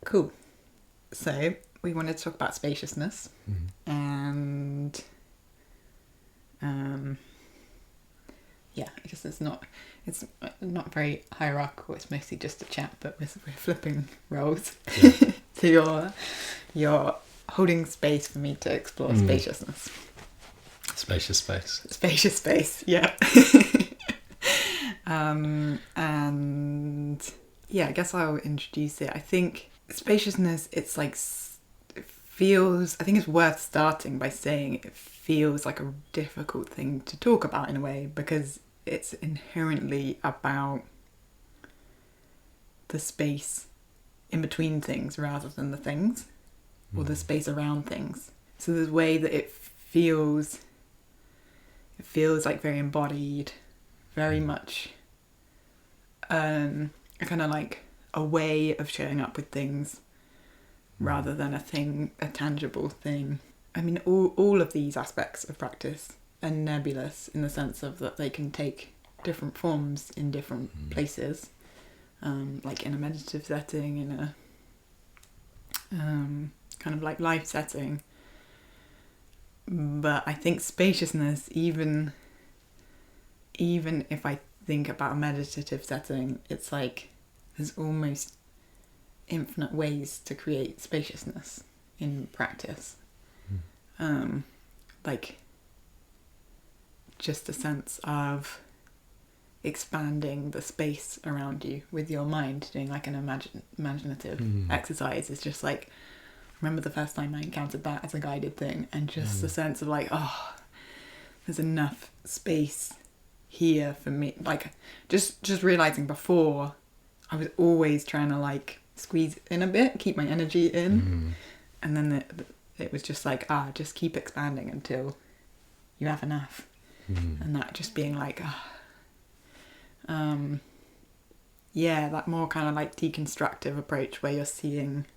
Cool. So we wanted to talk about spaciousness, Mm-hmm. and yeah, I guess it's not very hierarchical. It's mostly just a chat, but we're flipping roles. Yeah. So you're holding space for me to explore spaciousness. Spacious space. Spacious space, yeah. And yeah, I guess I'll introduce it. I think spaciousness, it's like, it feels, I think it's worth starting by saying it feels like a difficult thing to talk about in a way, because it's inherently about the space in between things rather than the things, or the space around things. So there's a way that it feels like very embodied, very much a kind of like a way of showing up with things rather than a tangible thing. I mean, all of these aspects of practice are nebulous in the sense of that they can take different forms in different places, like in a meditative setting, in a kind of like life setting. But I think spaciousness, even if I think about a meditative setting, it's like there's almost infinite ways to create spaciousness in practice. Like just a sense of expanding the space around you with your mind, doing like an imaginative exercise is just like, remember the first time I encountered that as a guided thing, and just the sense of like, oh, there's enough space here for me. Like just realizing before I was always trying to like squeeze in a bit, keep my energy in, and then it was just like, just keep expanding until you have enough. And that just being like, yeah, that more kind of like deconstructive approach where you're seeing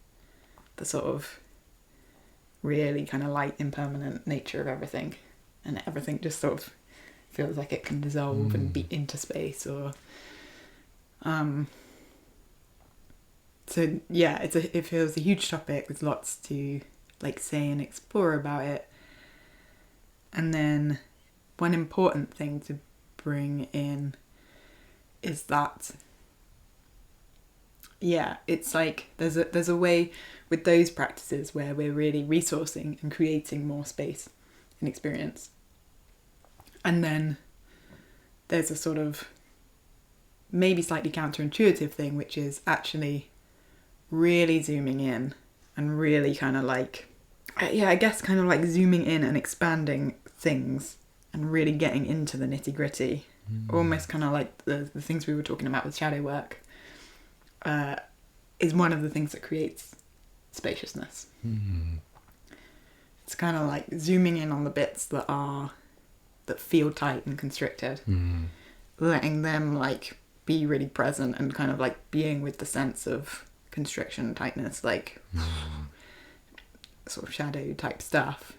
the sort of really kind of light impermanent nature of everything, and everything just sort of feels like it can dissolve and be into space, or so yeah, it feels a huge topic with lots to like say and explore about it. And then one important thing to bring in is that, yeah, it's like there's a way with those practices where we're really resourcing and creating more space and experience. And then there's a sort of maybe slightly counterintuitive thing, which is actually really zooming in and really kind of like, yeah, I guess kind of like zooming in and expanding things and really getting into the nitty gritty. Almost kind of like the things we were talking about with shadow work, is one of the things that creates spaciousness. It's kind of like zooming in on the bits that feel tight and constricted, letting them like be really present and kind of like being with the sense of constriction and tightness, like sort of shadow type stuff.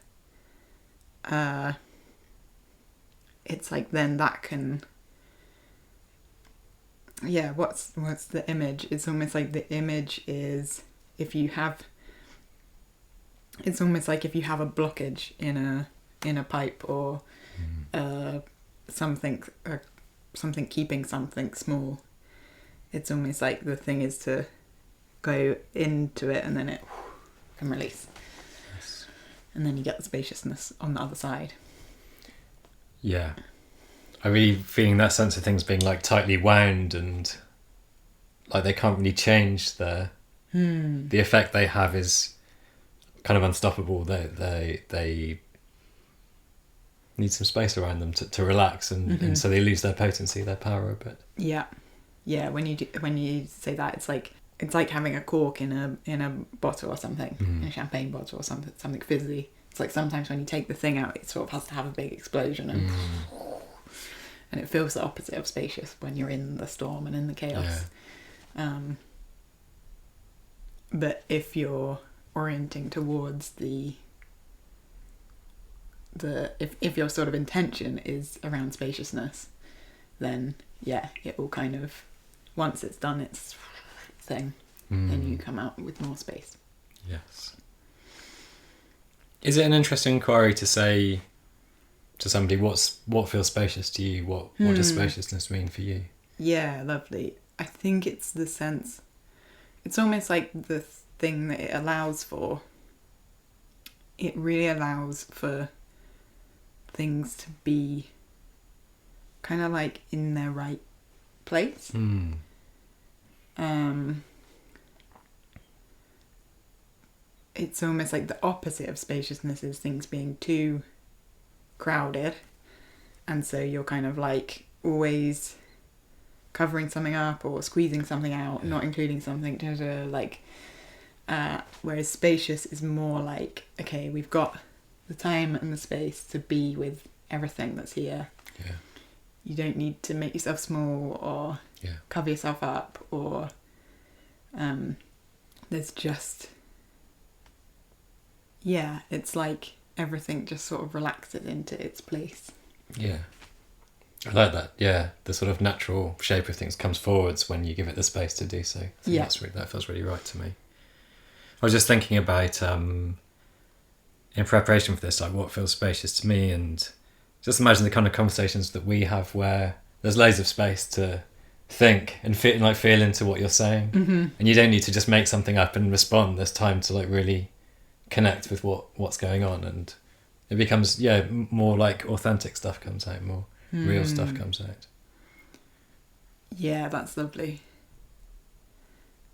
It's like then that can, yeah, what's the image? It's almost like the image is it's almost like if you have a blockage in a pipe, or something keeping something small, it's almost like the thing is to go into it and then it can release. Yes. And then you get the spaciousness on the other side. Yeah. I really feeling that sense of things being like tightly wound, and like they can't really change the effect they have is kind of unstoppable. They need some space around them to relax, and so they lose their potency, their power a bit. Yeah. When you say that, it's like having a cork in a bottle or something, in a champagne bottle or something fizzy. It's like sometimes when you take the thing out, it sort of has to have a big explosion, and it feels the opposite of spacious when you're in the storm and in the chaos. Yeah. But if you're orienting towards if your sort of intention is around spaciousness, then yeah, it will kind of, once it's done its thing, then you come out with more space. Yes. Is it an interesting inquiry to say to somebody what feels spacious to you? What does spaciousness mean for you? Yeah, lovely. I think it's the sense. It's almost like the thing that it allows for. It really allows for things to be kind of like in their right place. It's almost like the opposite of spaciousness is things being too crowded, and so you're kind of like always covering something up or squeezing something out, not including something, like whereas spacious is more like, okay, we've got the time and the space to be with everything that's here. You don't need to make yourself small or cover yourself up, or there's just it's like everything just sort of relaxes into its place. I like that. The sort of natural shape of things comes forwards when you give it the space to do so. I think that feels really right to me. I was just thinking about in preparation for this, like what feels spacious to me, and just imagine the kind of conversations that we have where there's loads of space to think and feel into what you're saying, and you don't need to just make something up and respond. There's time to like really connect with what's going on, and it becomes more like authentic stuff comes out, more real stuff comes out. Yeah, that's lovely.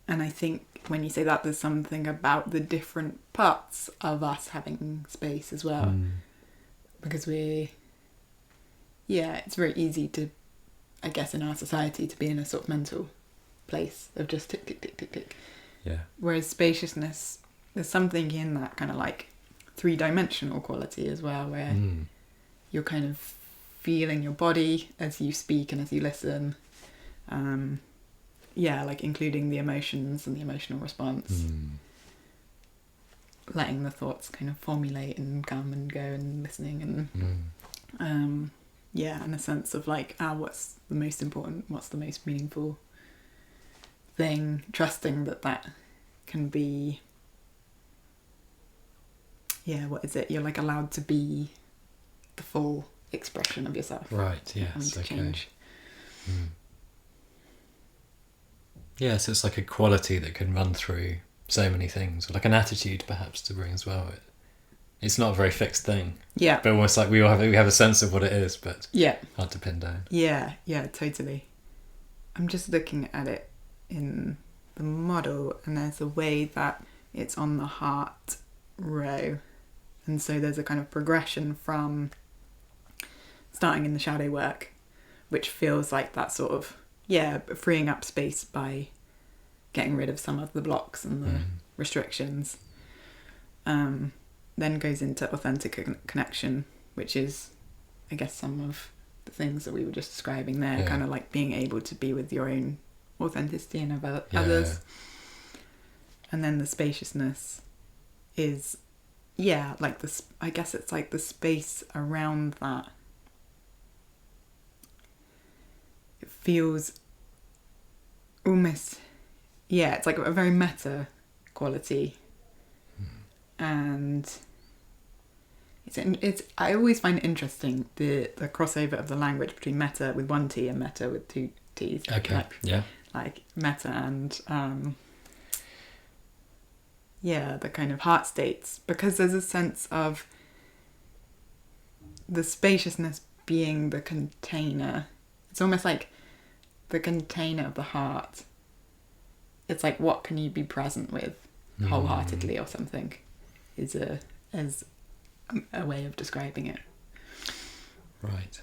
And I think when you say that, there's something about the different parts of us having space as well, because it's very easy to, I guess, in our society to be in a sort of mental place of just tick, tick, tick, tick, tick. Whereas spaciousness, there's something in that kind of like 3-dimensional quality as well, where you're kind of feeling your body as you speak and as you listen. Like including the emotions and the emotional response. Letting the thoughts kind of formulate and come and go and listening and and a sense of like, what's the most important, what's the most meaningful thing, trusting that can be what is it? You're like allowed to be the full expression of yourself. Right, yes, okay. Change. So it's like a quality that can run through so many things, or like an attitude perhaps to bring as well. It's not a very fixed thing. But almost like we have a sense of what it is, but hard to pin down. Yeah, totally. I'm just looking at it in the model, and there's a way that it's on the heart row. And so there's a kind of progression from starting in the shadow work, which feels like that sort of, freeing up space by getting rid of some of the blocks and the restrictions. Then goes into authentic connection, which is, I guess, some of the things that we were just describing there, kind of like being able to be with your own authenticity and of others. And then the spaciousness is, like this, I guess it's like the space around that. It feels almost, it's like a very meta quality. And it's I always find it interesting the crossover of the language between meta with one T and meta with 2 T's. Okay. Like meta and the kind of heart states, because there's a sense of the spaciousness being the container. It's almost like the container of the heart. It's like, what can you be present with wholeheartedly or something is a way of describing it. Right.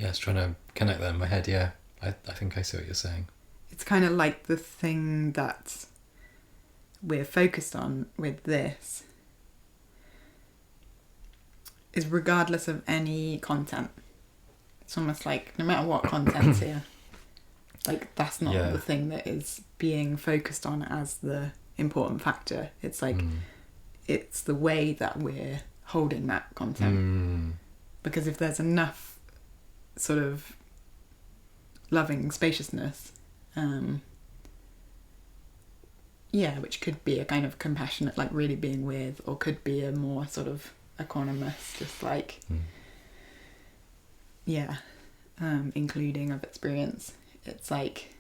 I was trying to connect that in my head. I think I see what you're saying. It's kind of like the thing that we're focused on with this is regardless of any content. It's almost like no matter what content's here, like that's not the thing that is being focused on as the important factor. It's like it's the way that we're holding that content. Because if there's enough sort of loving spaciousness, Yeah, which could be a kind of compassionate, like really being with, or could be a more sort of equanimous, just like, including of experience. It's like,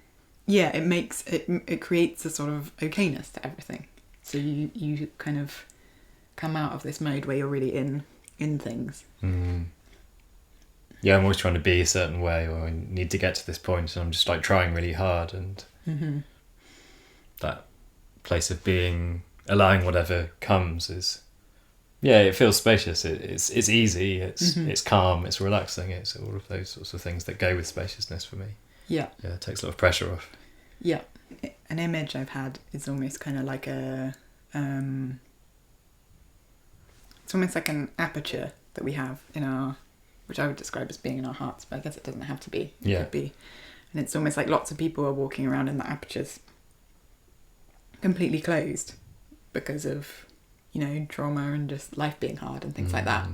yeah, it creates a sort of okayness to everything. So you kind of come out of this mode where you're really in things. Yeah, I'm always trying to be a certain way, or I need to get to this point, and I'm just like trying really hard, and that place of being, allowing whatever comes is, yeah, it feels spacious. It's easy. It's calm. It's relaxing. It's all of those sorts of things that go with spaciousness for me. Yeah. Yeah, it takes a lot of pressure off. Yeah. An image I've had is almost kind of like it's almost like an aperture that we have in our, which I would describe as being in our hearts, but I guess it doesn't have to be. It could be. And it's almost like lots of people are walking around in the apertures completely closed because of, trauma and just life being hard and things like that.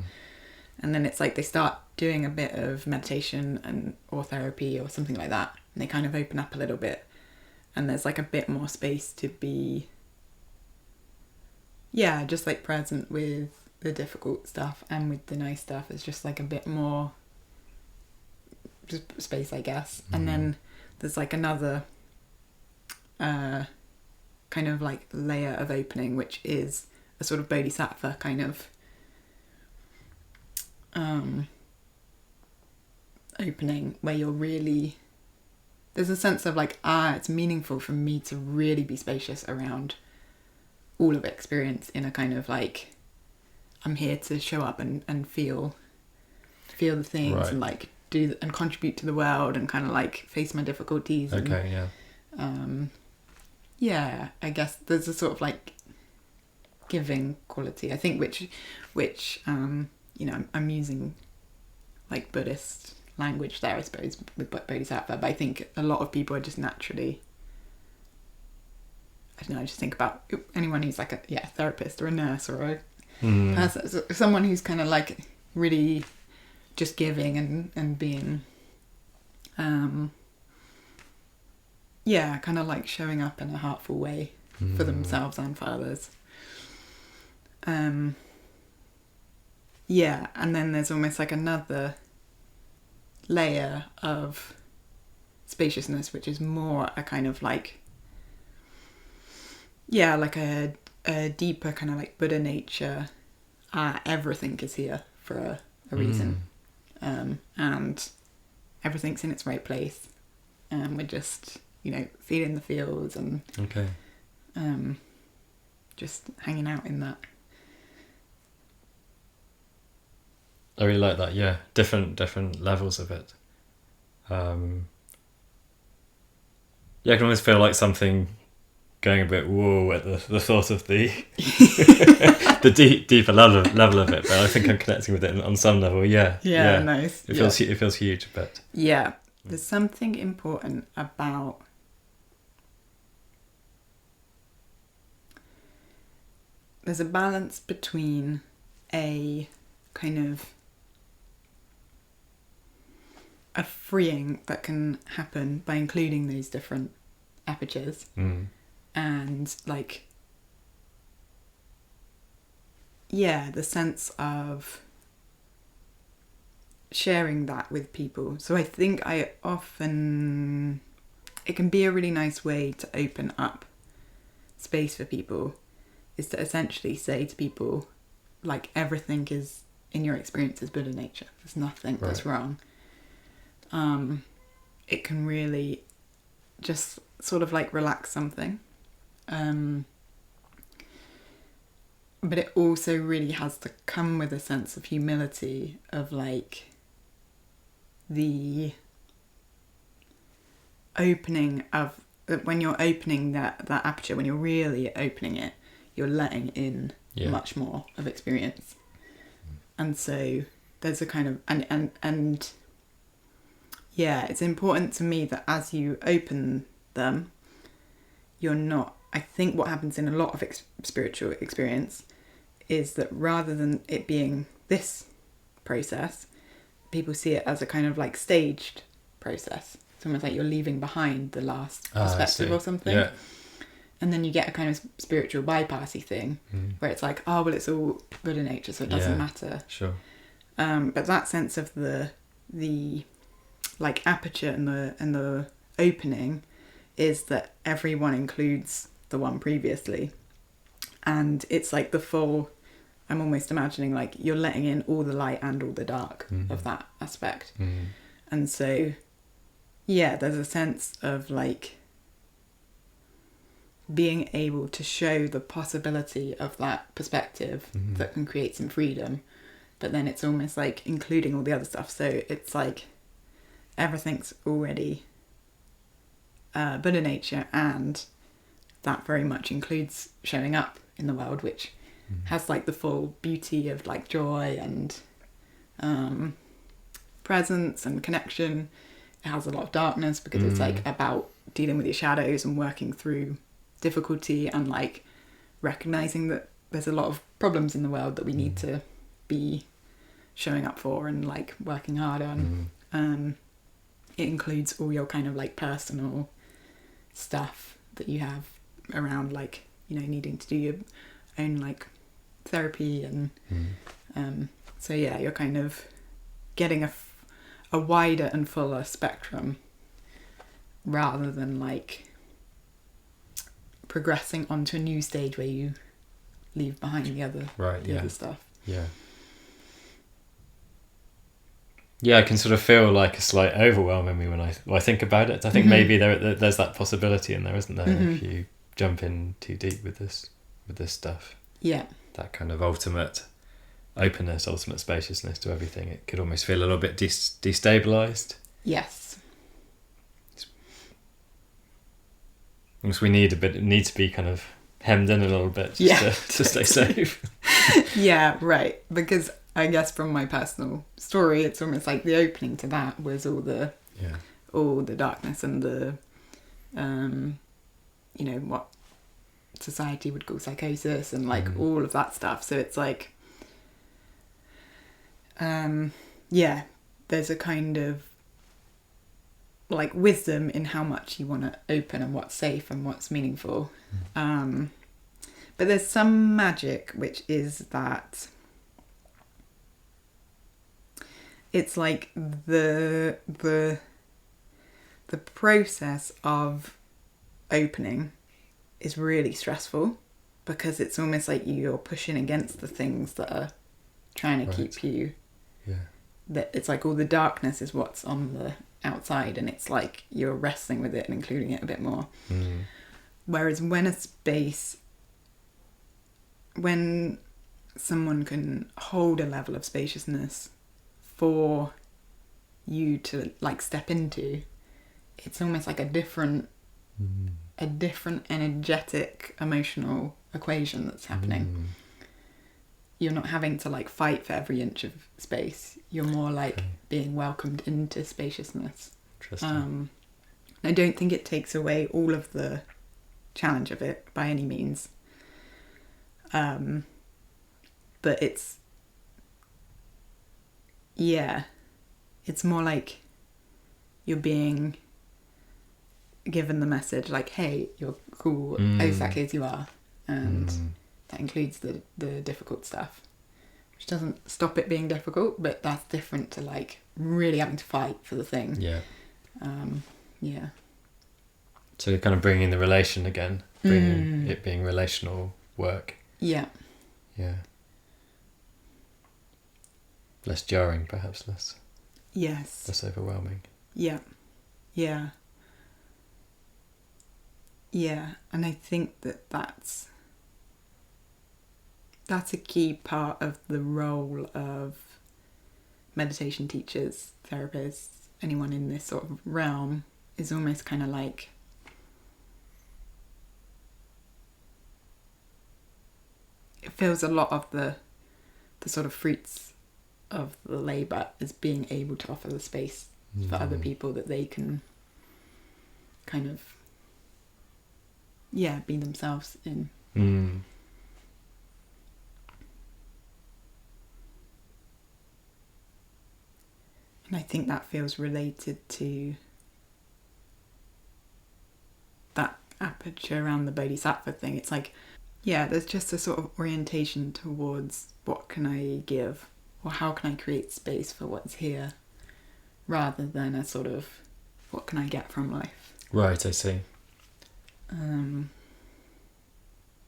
And then it's like they start doing a bit of meditation or therapy or something like that, and they kind of open up a little bit, and there's like a bit more space to be, just like present with the difficult stuff and with the nice stuff. It's just like a bit more just space, I guess. And then there's like another kind of like layer of opening, which is a sort of bodhisattva kind of opening, where you're really, there's a sense of like, it's meaningful for me to really be spacious around all of experience, in a kind of like, I'm here to show up and feel the things, right, and like do and contribute to the world, and kind of like face my difficulties. Yeah, I guess there's a sort of like giving quality, I think, which I'm using like Buddhist language there, I suppose, with bodhisattva, but I think a lot of people are just naturally, I don't know, I just think about anyone who's like a therapist or a nurse or a person, someone who's kind of like really just giving and being kind of like showing up in a heartful way for themselves and for others. And then there's almost like another layer of spaciousness, which is more a kind of like, like a deeper kind of like Buddha nature. Everything is here for a reason, and everything's in its right place, and we're just feeling the feels and just hanging out in that. I really like that. Yeah, different levels of it. I can almost feel like something going a bit whoa at the thought of the the deeper level of it, but I think I'm connecting with it on some level. Yeah. Nice. It feels huge, but there's something important about there's a balance between a kind of a freeing that can happen by including those different apertures, and like the sense of sharing that with people. So I think it can be a really nice way to open up space for people, is to essentially say to people, like, everything is in your experience is Buddha nature. There's nothing that's wrong. It can really just sort of like relax something. But it also really has to come with a sense of humility, of like the opening of, when you're opening that aperture, when you're really opening it, you're letting in much more of experience. And so there's a kind of, and it's important to me that as you open them, you're not, I think what happens in a lot of spiritual experience is that rather than it being this process, people see it as a kind of like staged process. It's almost like you're leaving behind the last I perspective see. or something. Yeah. And then you get a kind of spiritual bypassy thing where it's like, oh, well, it's all Buddha nature, so it doesn't matter. Sure. But that sense of the like aperture and the opening is that everyone includes the one previously. And it's like the full, I'm almost imagining like you're letting in all the light and all the dark of that aspect. And so, yeah, there's a sense of like being able to show the possibility of that perspective that can create some freedom, but then it's almost like including all the other stuff. So it's like everything's already Buddha nature, and that very much includes showing up in the world, which has like the full beauty of like joy and presence and connection. It has a lot of darkness because it's like about dealing with your shadows and working through difficulty and like recognizing that there's a lot of problems in the world that we need to be showing up for and like working hard on. It includes all your kind of like personal stuff that you have around like, you know, needing to do your own like therapy and so yeah, you're kind of getting a wider and fuller spectrum rather than like progressing onto a new stage where you leave behind the other other stuff. Yeah, I can sort of feel like a slight overwhelm in me when I think about it. I think maybe there's that possibility in there, isn't there? If you jump in too deep with this stuff. Yeah. That kind of ultimate openness, ultimate spaciousness to everything. It could almost feel a little bit destabilized. Yes. Because we need to be kind of hemmed in a little bit just to stay safe. Yeah, right. Because I guess from my personal story, it's almost like the opening to that was all the darkness and the you know, what society would call psychosis and like all of that stuff. So it's like there's a kind of like wisdom in how much you want to open and what's safe and what's meaningful. But there's some magic, which is that it's like the process of opening is really stressful because it's almost like you're pushing against the things that are trying to keep you. That it's like all the darkness is what's on the outside, and it's like you're wrestling with it and including it a bit more. Whereas when someone can hold a level of spaciousness for you to like step into, it's almost like a different energetic emotional equation that's happening. You're not having to like fight for every inch of space. You're more like being welcomed into spaciousness. Interesting. I don't think it takes away all of the challenge of it by any means. But it's more like you're being given the message like, hey, you're cool exactly as you are, and that includes the difficult stuff, which doesn't stop it being difficult, but that's different to like really having to fight for the thing. So you're kind of bringing the relation again, bringing it being relational work. Yeah. Less jarring, perhaps less. Yes. Less overwhelming. Yeah. And I think that's a key part of the role of meditation teachers, therapists, anyone in this sort of realm, is almost kind of like it feels a lot of the sort of fruits of the labour is being able to offer the space for other people that they can kind of be themselves in. And I think that feels related to aperture around the bodhisattva thing. It's like, yeah, there's just a sort of orientation towards what can I give, or how can I create space for what's here, rather than a sort of what can I get from life. Right, I see.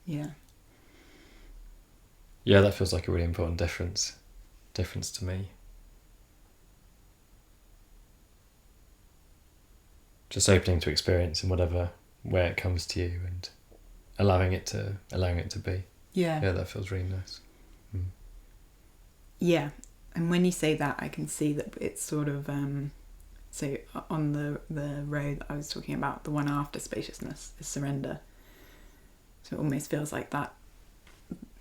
Yeah. Yeah, that feels like a really important difference to me. Just opening to experience in whatever way it comes to you, and allowing it to be. Yeah. Yeah, that feels really nice. Yeah. And when you say that, I can see that it's sort of so on the road that I was talking about, the one after spaciousness is surrender. So it almost feels like that.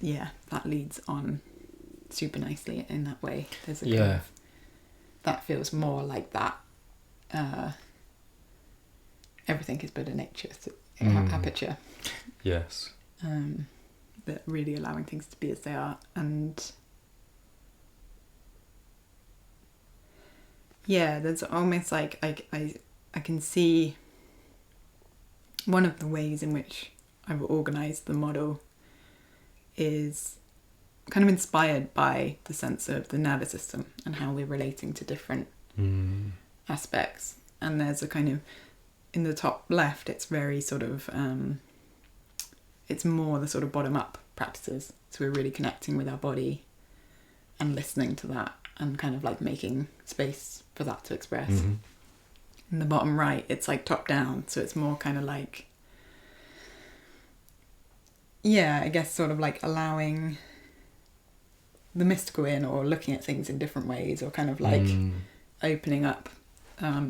Yeah, that leads on super nicely in that way. There's a kind of, that feels more like that. Everything is Buddha nature, so aperture. Yes. But really allowing things to be as they are, and yeah, there's almost like I can see one of the ways in which I've organised the model is kind of inspired by the sense of the nervous system and how we're relating to different aspects. And there's a kind of, in the top left, it's very sort of, it's more the sort of bottom-up practices. So we're really connecting with our body and listening to that and kind of like making space for that to express. Mm-hmm. In the bottom right, it's like top-down. So it's more kind of like, yeah, I guess sort of like allowing the mystical in, or looking at things in different ways, or kind of like opening up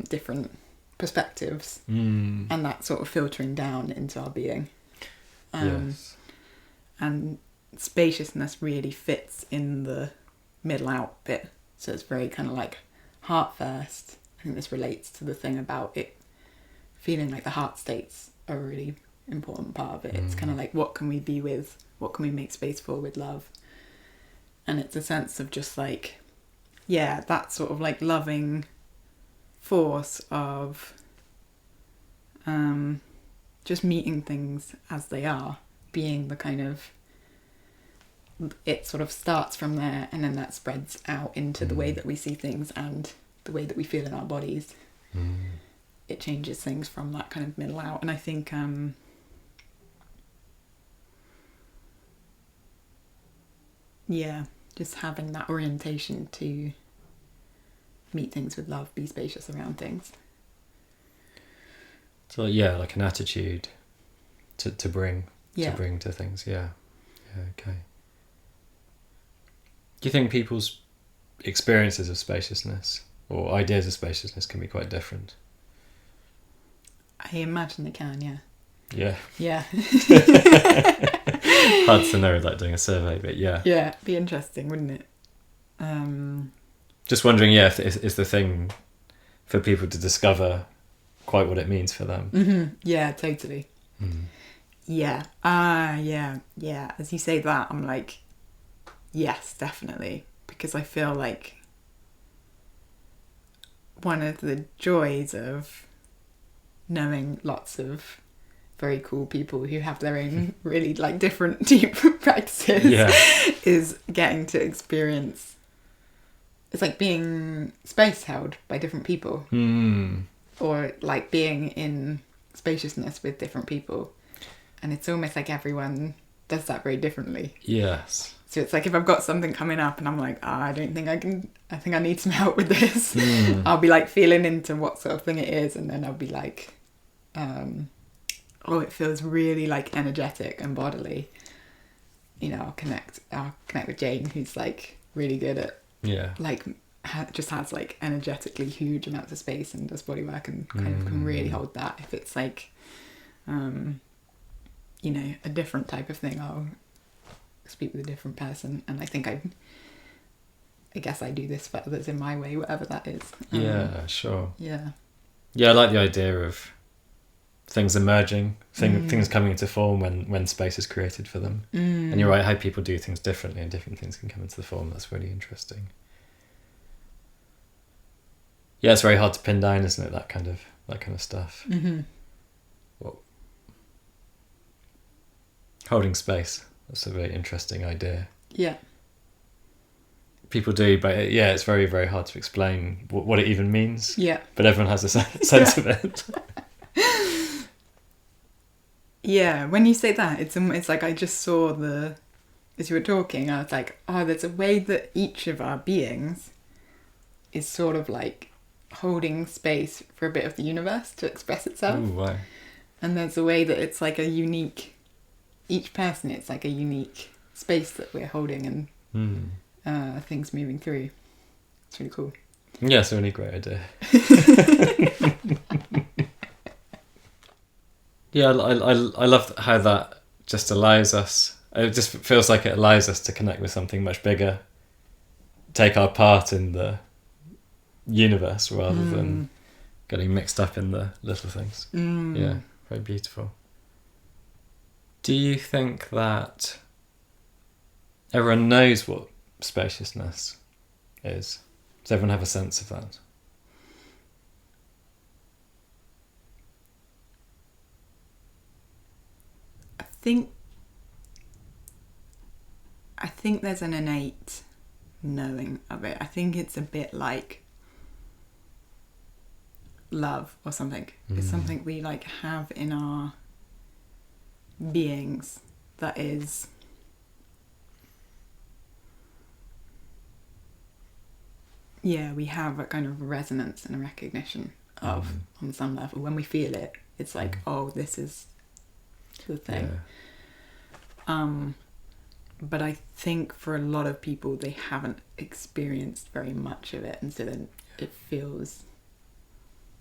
different perspectives, and that sort of filtering down into our being. Yes. And spaciousness really fits in the middle out bit. So it's very kind of like heart first. I think this relates to the thing about it feeling like the heart states are a really important part of it. It's kind of like, what can we be with? What can we make space for with love? And it's a sense of just like, yeah, that sort of like loving force of just meeting things as they are, being the kind of, it sort of starts from there, and then that spreads out into the way that we see things and the way that we feel in our bodies. It changes things from that kind of middle out. And I think yeah, just having that orientation to meet things with love, be spacious around things. So yeah, like an attitude to bring Yeah. to bring to things. Yeah. Okay. Do you think people's experiences of spaciousness or ideas of spaciousness can be quite different? I imagine they can, yeah. Yeah. Yeah. Hard to know without doing a survey, but yeah. Yeah, be interesting, wouldn't it? Just wondering, yeah, if it's the thing for people to discover quite what it means for them. Mm-hmm. Yeah, totally. Yeah. Yeah. As you say that, I'm like, yes, definitely. Because I feel like one of the joys of knowing lots of very cool people who have their own really like different deep practices is getting to experience, it's like being space held by different people, or like being in spaciousness with different people, and it's almost like everyone does that very differently. Yes. So it's like if I've got something coming up and I'm like, I don't think I can, I think I need some help with this. I'll be like feeling into what sort of thing it is, and then I'll be like, oh, it feels really like energetic and bodily. You know, I'll connect with Jane, who's like really good at like just has like energetically huge amounts of space and does body work and kind of can really hold that. If it's like you know, a different type of thing, I'll speak with a different person, and I think I guess I do this for others in my way, whatever that is. Yeah, sure. Yeah, I like the idea of things emerging, things coming into form when space is created for them. And you're right, how people do things differently and different things can come into the form. That's really interesting. Yeah, it's very hard to pin down, isn't it? That kind of stuff. Holding space. That's a very interesting idea. Yeah. People do, but yeah, it's very, very hard to explain what it even means. Yeah. But everyone has a sense of it. Yeah, when you say that, it's like I just saw as you were talking, I was like, oh, there's a way that each of our beings is sort of like holding space for a bit of the universe to express itself. Ooh, wow. And there's a way that it's like each person, it's like a unique space that we're holding and things moving through. It's really cool. Yeah, it's a really great idea. Yeah, I love how that just allows us, it just feels like it allows us to connect with something much bigger, take our part in the universe rather than getting mixed up in the little things. Yeah, very beautiful. Do you think that everyone knows what spaciousness is? Does everyone have a sense of that? I think there's an innate knowing of it. I think it's a bit like love or something. It's something we like have in our beings that is we have a kind of resonance and a recognition of on some level. When we feel it, it's like, oh, this is the thing. Yeah. But I think for a lot of people, they haven't experienced very much of it, and so then it feels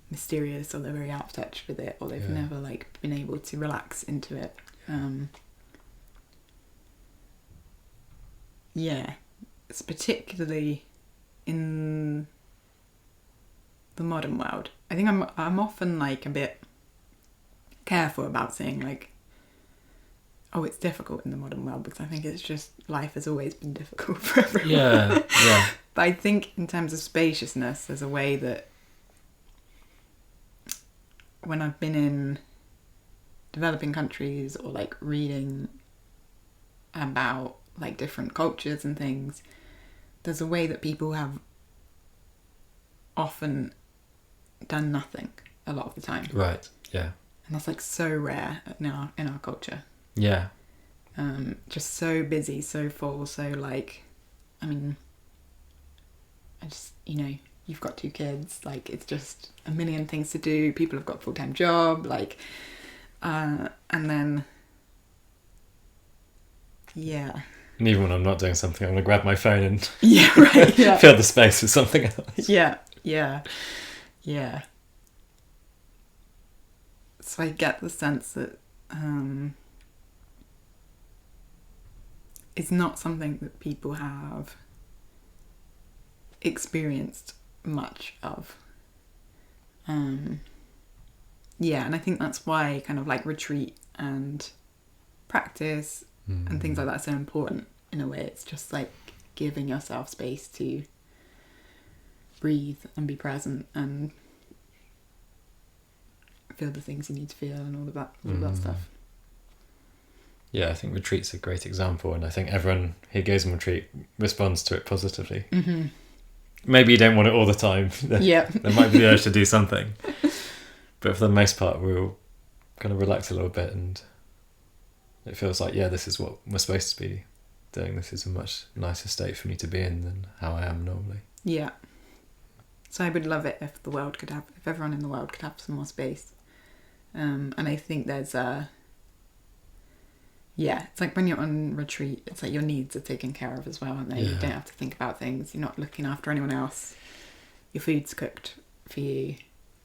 mysterious, or they're very out of touch with it, or they've never like been able to relax into it. It's particularly in the modern world. I think I'm often like a bit careful about saying like, oh, it's difficult in the modern world, because I think it's just life has always been difficult for everyone. Yeah. But I think in terms of spaciousness, there's a way that when I've been in developing countries or like reading about like different cultures and things, there's a way that people have often done nothing a lot of the time. Right. Yeah. And that's like so rare in our culture. Yeah. Just so busy, so full, so like, I mean, I just, you've got 2 kids, like it's just a million things to do. People have got a full-time job, like, and then, yeah. And even when I'm not doing something, I'm going to grab my phone and Yeah. fill the space with something else. Yeah. So I get the sense that it's not something that people have experienced much of. And I think that's why kind of like retreat and practice and things like that are so important in a way. It's just like giving yourself space to breathe and be present and feel the things you need to feel and all of that stuff. Yeah, I think retreat's a great example, and I think everyone who goes on retreat responds to it positively. Mm-hmm. Maybe you don't want it all the time. There might be the urge to do something. But for the most part, we'll kind of relax a little bit, and it feels like, this is what we're supposed to be doing. This is a much nicer state for me to be in than how I am normally. Yeah. So I would love it if everyone in the world could have some more space. And I think there's it's like when you're on retreat, it's like your needs are taken care of as well, and you don't have to think about things. You're not looking after anyone else. Your food's cooked for you.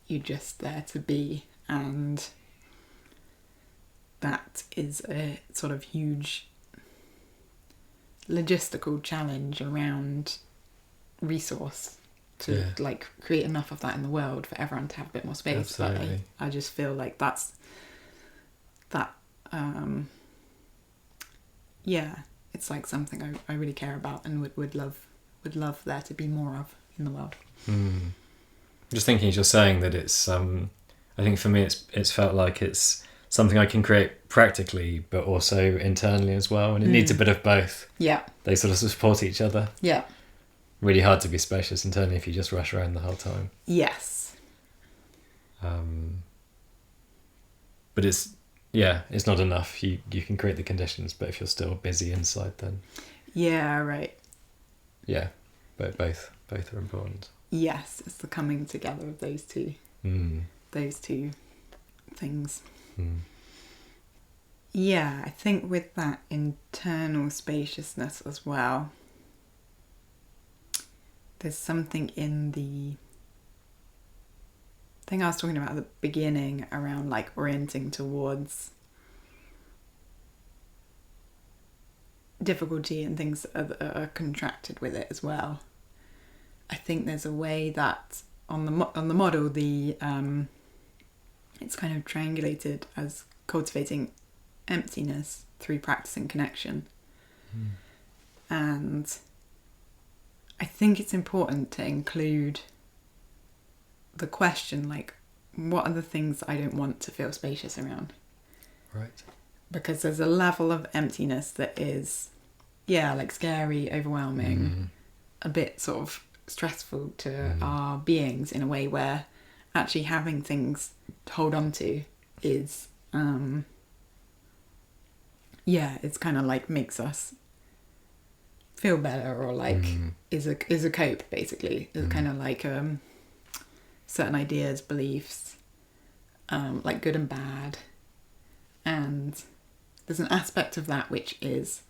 You're just there to be, and that is a sort of huge logistical challenge around resource to like create enough of that in the world for everyone to have a bit more space. Absolutely. But I just feel like that's that. It's like something I really care about and would love there to be more of in the world. Just thinking as you're saying that it's I think for me it's felt like it's something I can create practically, but also internally as well. And it needs a bit of both. Yeah. They sort of support each other. Yeah. Really hard to be spacious internally if you just rush around the whole time. Yes. But it's not enough. You can create the conditions, but if you're still busy inside, then yeah, right. Yeah, but both are important. Yes, it's the coming together of those two things. Yeah, I think with that internal spaciousness as well, there's something in the thing I was talking about at the beginning around like orienting towards difficulty and things that are contracted with it as well. I think there's a way that on the model it's kind of triangulated as cultivating emptiness through practicing connection. And I think it's important to include the question, like, what are the things I don't want to feel spacious around? Right. Because there's a level of emptiness that is, like scary, overwhelming, a bit sort of stressful to our beings in a way where actually having things to hold on to is, it's kind of like makes us feel better, or like is a cope basically. It's kind of like certain ideas, beliefs, like good and bad, and there's an aspect of that which is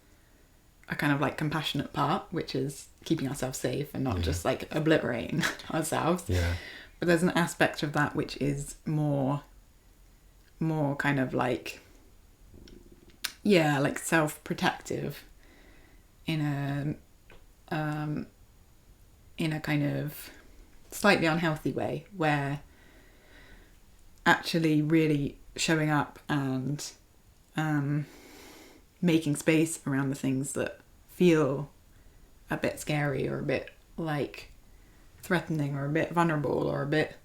a kind of like compassionate part, which is keeping ourselves safe and not just like obliterating ourselves. Yeah. But there's an aspect of that which is more kind of like like self-protective in a kind of slightly unhealthy way, where actually really showing up and making space around the things that feel a bit scary or a bit like threatening or a bit vulnerable or a bit,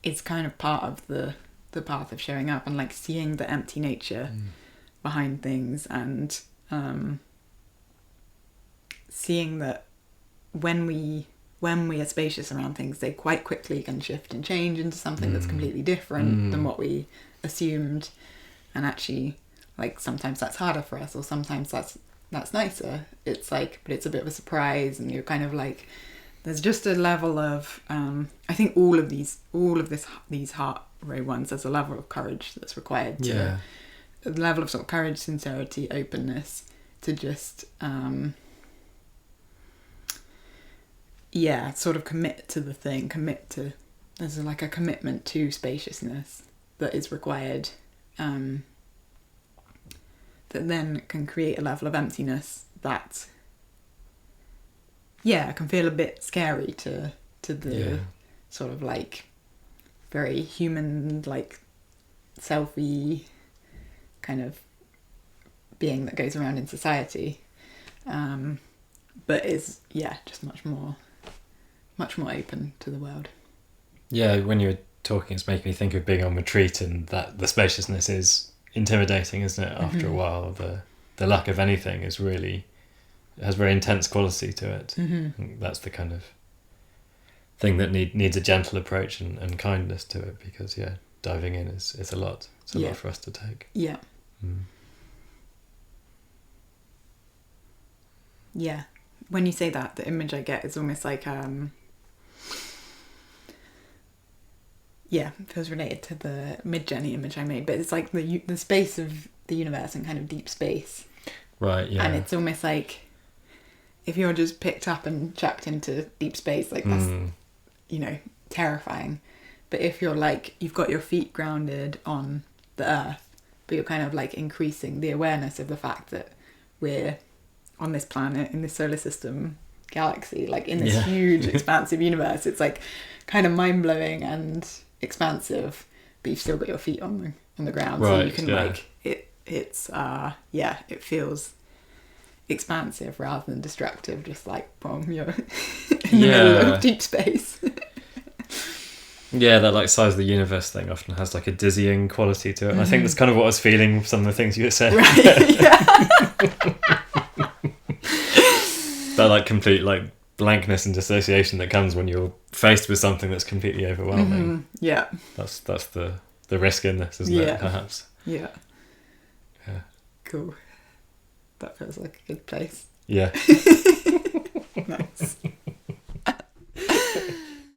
it's kind of part of the path of showing up, and like seeing the empty nature behind things, and seeing that when we are spacious around things, they quite quickly can shift and change into something that's completely different than what we assumed. And actually, like, sometimes that's harder for us, or sometimes that's nicer. It's like, but it's a bit of a surprise, and you're kind of like, there's just a level of I think all of these heart ray ones, there's a level of courage that's required to a level of sort of courage, sincerity, openness to just sort of commit to the thing, there's like a commitment to spaciousness that is required, that then can create a level of emptiness that can feel a bit scary to the sort of like very human, like selfie kind of being that goes around in society, but is just much more open to the world. When you were talking, it's making me think of being on retreat, and that the spaciousness is intimidating, isn't it? After a while, the lack of anything is really, it has very intense quality to it. And that's the kind of thing that needs a gentle approach and kindness to it, because diving in is a lot. It's a lot for us to take. When you say that, the image I get is almost like it feels related to the Mid-Journey image I made, but it's like the space of the universe and kind of deep space. Right, yeah. And it's almost like if you're just picked up and chucked into deep space, like that's, terrifying. But if you're like, you've got your feet grounded on the earth, but you're kind of like increasing the awareness of the fact that we're on this planet, in this solar system, galaxy, like in this huge expansive universe, it's like kind of mind-blowing and expansive, but you've still got your feet on the ground, right, so you can like it's it feels expansive rather than destructive, just like boom, you're in the middle of deep space. Yeah, that like size of the universe thing often has like a dizzying quality to it. And I think that's kind of what I was feeling with some of the things you were saying. Right. Yeah. That like complete like blankness and dissociation that comes when you're faced with something that's completely overwhelming. Yeah. That's the risk in this, isn't it? Perhaps. Yeah. Yeah. Cool. That feels like a good place. Yeah. Nice.